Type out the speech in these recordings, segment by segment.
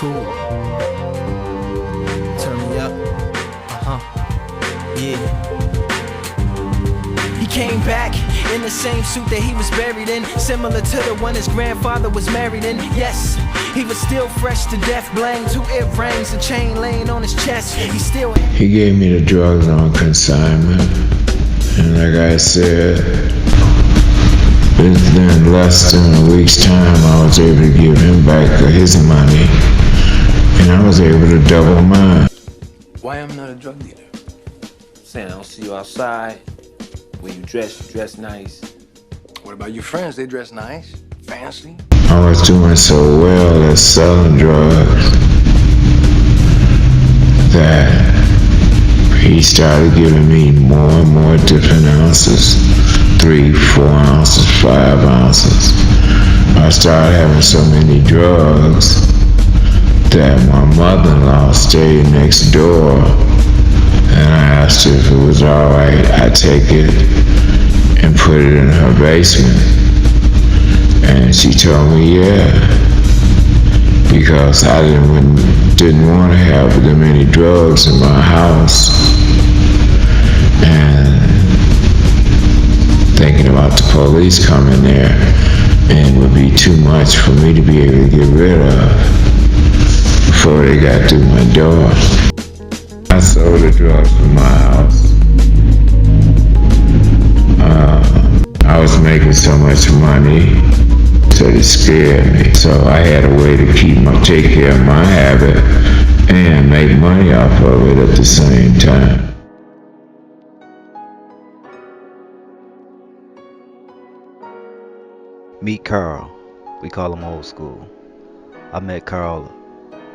cool. Turn me up. Yeah. He came back in the same suit that he was buried in, similar to the one his grandfather was married in. Yes, he was still fresh to death, bling, 2 earrings, a chain laying on his chest. He gave me the drugs on consignment, and like I said, within less than a week's time, I was able to give him back his money, and I was able to double mine. Why I'm not a drug dealer? Saying I don't see you outside. When you dress nice. What about your friends? They dress nice, fancy. I was doing so well at selling drugs that he started giving me more and more different ounces, 3, 4 ounces, 5 ounces. I started having so many drugs that my mother-in-law stayed next door, and I asked her if it was all right. I'd take it and put it in her basement, and she told me yeah, because I didn't want to have that many drugs in my house, and thinking about the police coming there, and it would be too much for me to be able to get rid of before they got through my door. I sold the drugs from my house. I was making so much money, so it scared me. So I had a way to take care of my habit and make money off of it at the same time. Meet Carl. We call him Ol'scool. I met Carl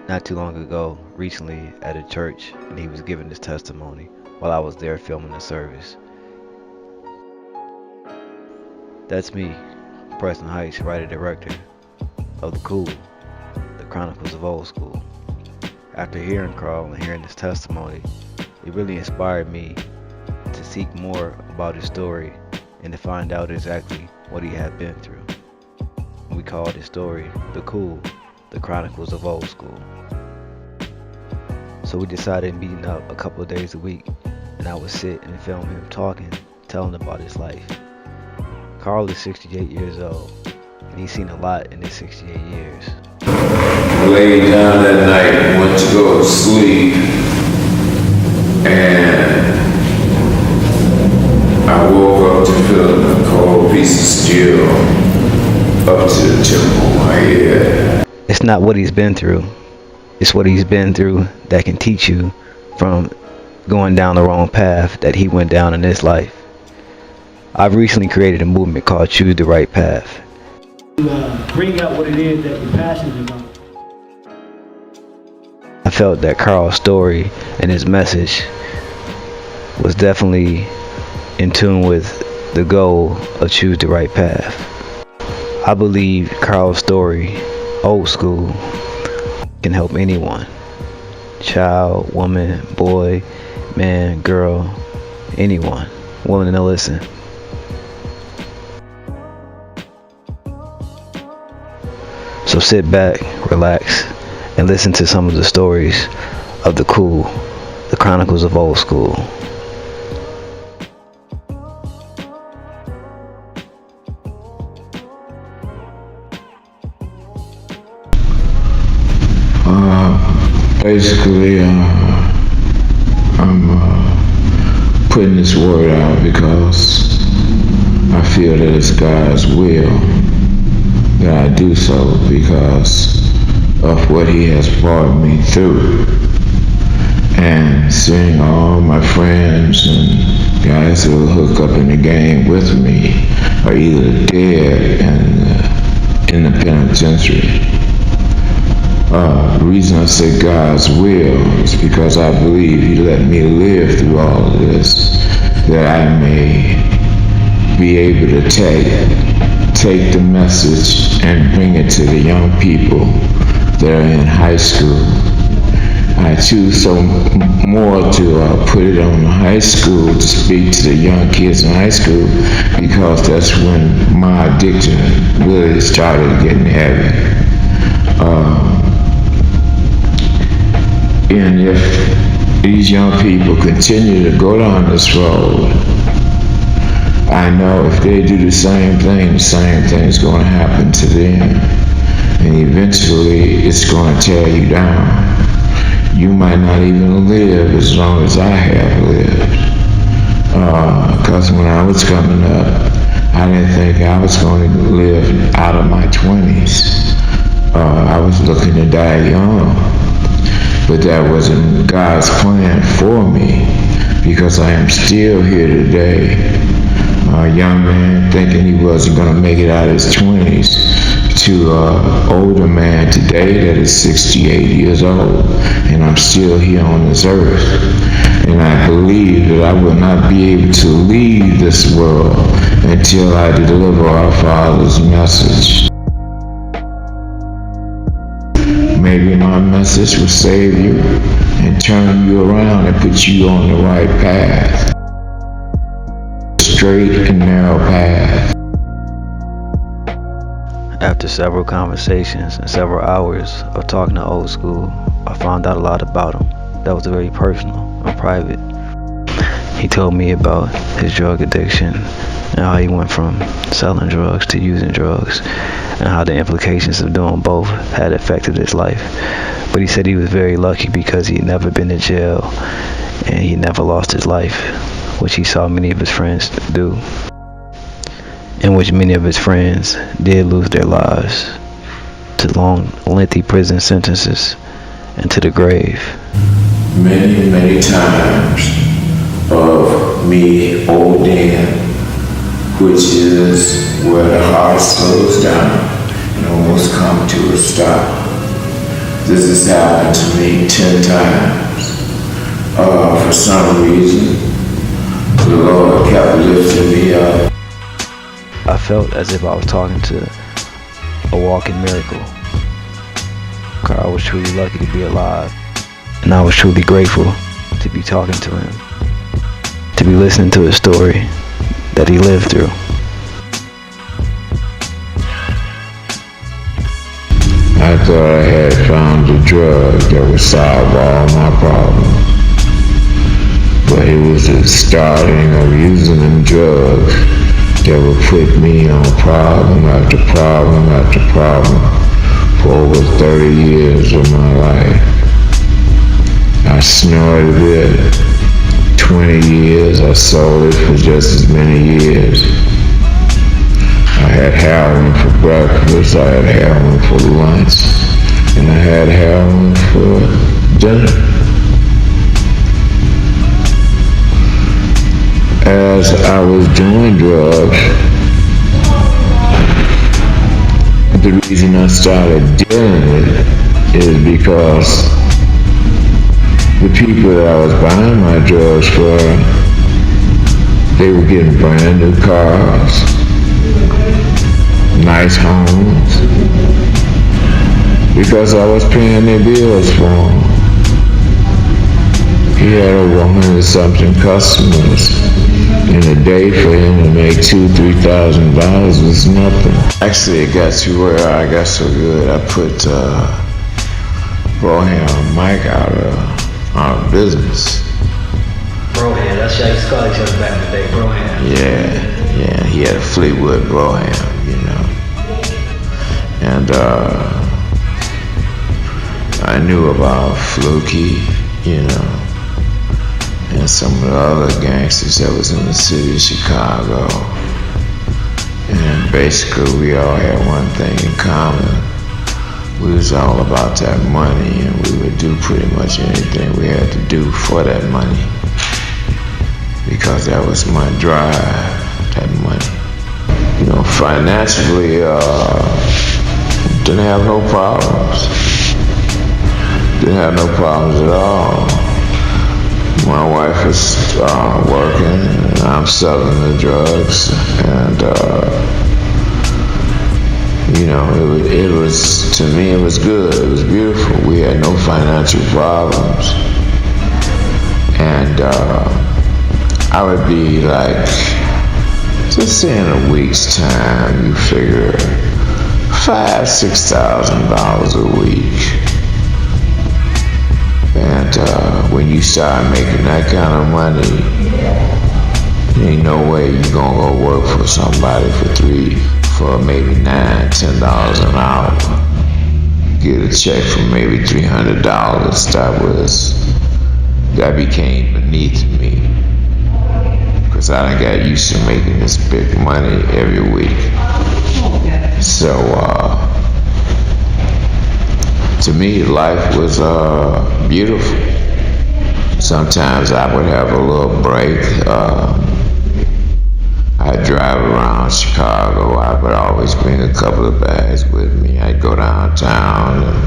not too long ago, recently at a church, and he was giving his testimony while I was there filming the service. That's me, Preston Heights, writer-director of the COOL, the Chronicles of Ol'scool. After hearing Carl and hearing his testimony, it really inspired me to seek more about his story and to find out exactly what he had been through. We called his story the COOL, the Chronicles of Ol'scool. So we decided meeting up a couple of days a week, and I would sit and film him talking, telling about his life. Carl is 68 years old, and he's seen a lot in his 68 years. I laid down that night and went to go to sleep, and I woke up to feeling a cold piece of steel up to the tip of my head. It's not what he's been through, it's what he's been through that can teach you from going down the wrong path that he went down in his life. I've recently created a movement called Choose the Right Path. Bring out what it is that you're passionate about. I felt that Carl's story and his message was definitely in tune with the goal of Choose the Right Path. I believe Carl's story, Ol'scool, can help anyone. Child, woman, boy, man, girl, anyone willing to listen. So sit back, relax, and listen to some of the stories of the COOL, the Chronicles of Ol'scool. Basically, I'm putting this word out because I feel that it's God's will that I do so because of what He has brought me through. And seeing all my friends and guys who hook up in the game with me are either dead and in the penitentiary. The reason I say God's will is because I believe He let me live through all of this, that I may be able to take the message and bring it to the young people that are in high school. I choose so more to put it on high school, to speak to the young kids in high school, because that's when my addiction really started getting heavy. And if these young people continue to go down this road, I know if they do the same thing's going to happen to them. And eventually, it's going to tear you down. You might not even live as long as I have lived. Because when I was coming up, I didn't think I was going to live out of my 20s. I was looking to die young. But that wasn't God's plan for me, because I am still here today. A young man thinking he wasn't going to make it out of his 20s to an older man today that is 68 years old, and I'm still here on this earth. And I believe that I will not be able to leave this world until I deliver our Father's message. Maybe my message will save you and turn you around and put you on the right path. Straight and narrow path. After several conversations and several hours of talking to Ol'scool, I found out a lot about him that was very personal and private. He told me about his drug addiction and how he went from selling drugs to using drugs, and how the implications of doing both had affected his life. But he said he was very lucky because he had never been to jail and he never lost his life, which he saw many of his friends do, in which many of his friends did lose their lives to long, lengthy prison sentences and to the grave. Many times of me old Dan, which is where the heart slows down and almost come to a stop. This has happened to me 10 times. For some reason, the Lord kept lifting me up. I felt as if I was talking to a walking miracle. I was truly lucky to be alive, and I was truly grateful to be talking to him, to be listening to his story that he lived through. I thought I had found a drug that would solve all my problems, but it was the starting of using them drugs that would put me on problem after problem after problem for over 30 years of my life. I snorted it 20 years, I sold it for just as many years. I had heroin for breakfast, I had heroin for lunch, and I had heroin for dinner. As I was doing drugs, the reason I started dealing with it is because the people that I was buying my drugs for, they were getting brand new cars, nice homes, because I was paying their bills for them. He had over 100-something customers. In a day for him to make $2,000-3,000 was nothing. Actually, it got to where I got so good, I put Broham and Mike out of business. Broham, that's how you used to call each other back in the day, Broham. Yeah, he had a Fleetwood Broham, you know. And I knew about Fluky, you know, and some of the other gangsters that was in the city of Chicago. And basically we all had one thing in common. We was all about that money, and we would do pretty much anything we had to do for that money, because that was my drive, that money. You know, financially, didn't have no problems. Didn't have no problems at all. My wife was working, and I'm selling the drugs, and you know, it was, to me, it was good. It was beautiful. We had no financial problems, and I would be like, just say in a week's time, you figure $5,000-6,000 a week, and And when you start making that kind of money, ain't no way you gonna go work for somebody for maybe $9, $10 an hour. Get a check for maybe $300. That became beneath me. Cause I done got used to making this big money every week. So, to me, life was beautiful. Sometimes I would have a little break. I'd drive around Chicago. I would always bring a couple of bags with me. I'd go downtown and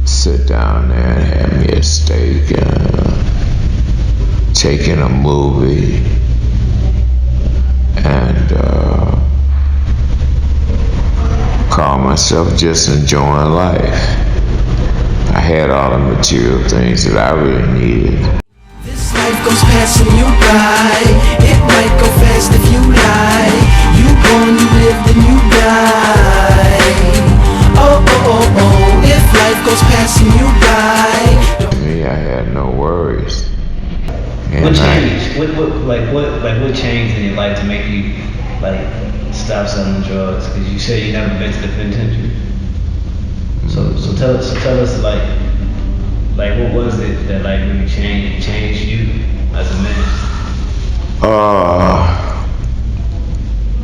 sit down there and have me a steak and take in a movie and call myself just enjoying life. I had all the material things that I really needed. This life goes passing you by. It might go fast if you lie. You born, you live, then you die. Oh, oh, oh, oh. If life goes passing you by. To me, I had no worries. And What changed? What changed in your life to make you like stop selling drugs? Because you said you never been to the penitentiary. So tell us like what was it that like really changed you as a man?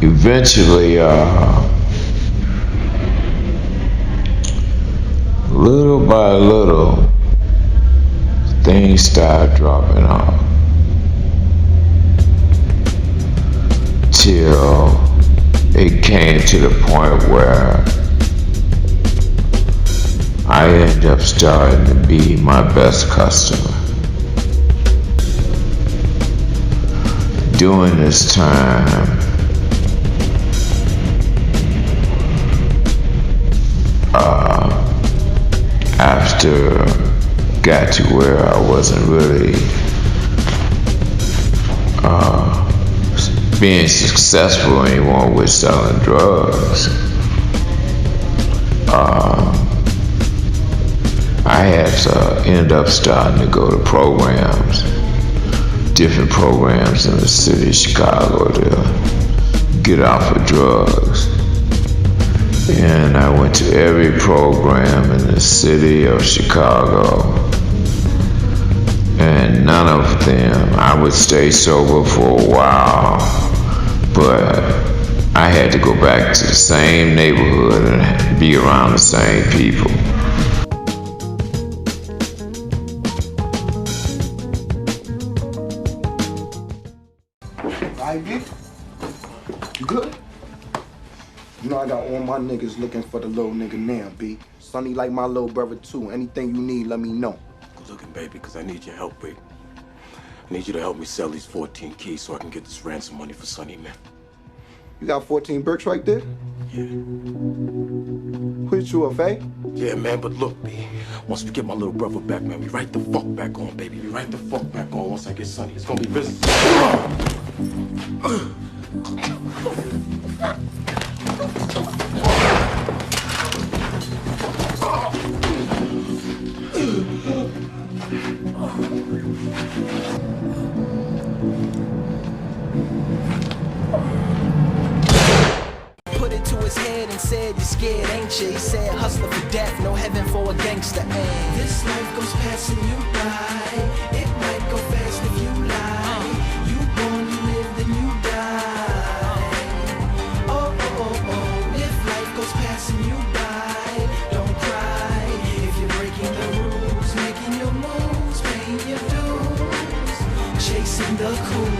Eventually, little by little, things started dropping off. Till it came to the point where I ended up starting to be my best customer. During this time, after got to where I wasn't really being successful anymore with selling drugs, I had to end up starting to go to programs, different programs in the city of Chicago to get off of drugs. And I went to every program in the city of Chicago, and none of them, I would stay sober for a while, but I had to go back to the same neighborhood and be around the same people. Ivy, you good? You know I got all my niggas looking for the little nigga now, B. Sonny like my little brother too. Anything you need, let me know. Good looking, baby, because I need your help, babe. I need you to help me sell these 14 keys so I can get this ransom money for Sonny, man. You got 14 bricks right there? Yeah. Put you up, eh? Yeah, man, but look, B. Once we get my little brother back, man, we right the fuck back on, baby. We right the fuck back on once I get Sonny. It's gonna be business. Put it to his head and said, "You're scared, ain't you?" He said, "Hustler for death, no heaven for a gangster." And this life goes passing you by. It might go fast if you lie. You born, you live, then you die. Oh, oh, oh, oh. If life goes passing you by, don't cry. If you're breaking the rules, making your moves, paying your dues, chasing the cool.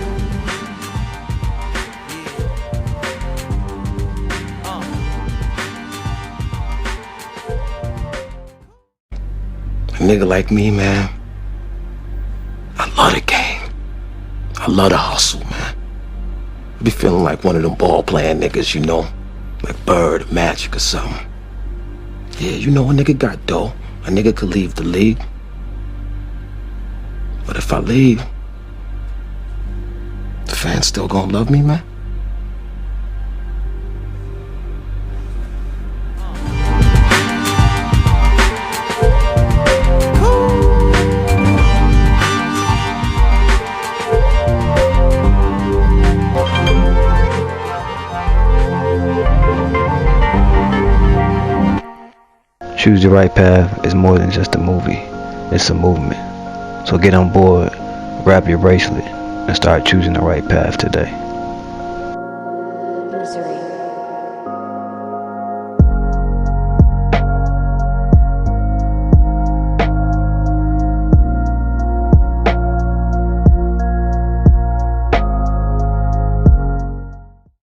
A nigga like me, man, I love the game. I love the hustle, man. I be feeling like one of them ball-playing niggas, you know? Like Bird or Magic or something. Yeah, you know, a nigga got dough. A nigga could leave the league. But if I leave, the fans still gonna love me, man? Choose the Right Path is more than just a movie. It's a movement. So get on board, grab your bracelet, and start choosing the right path today.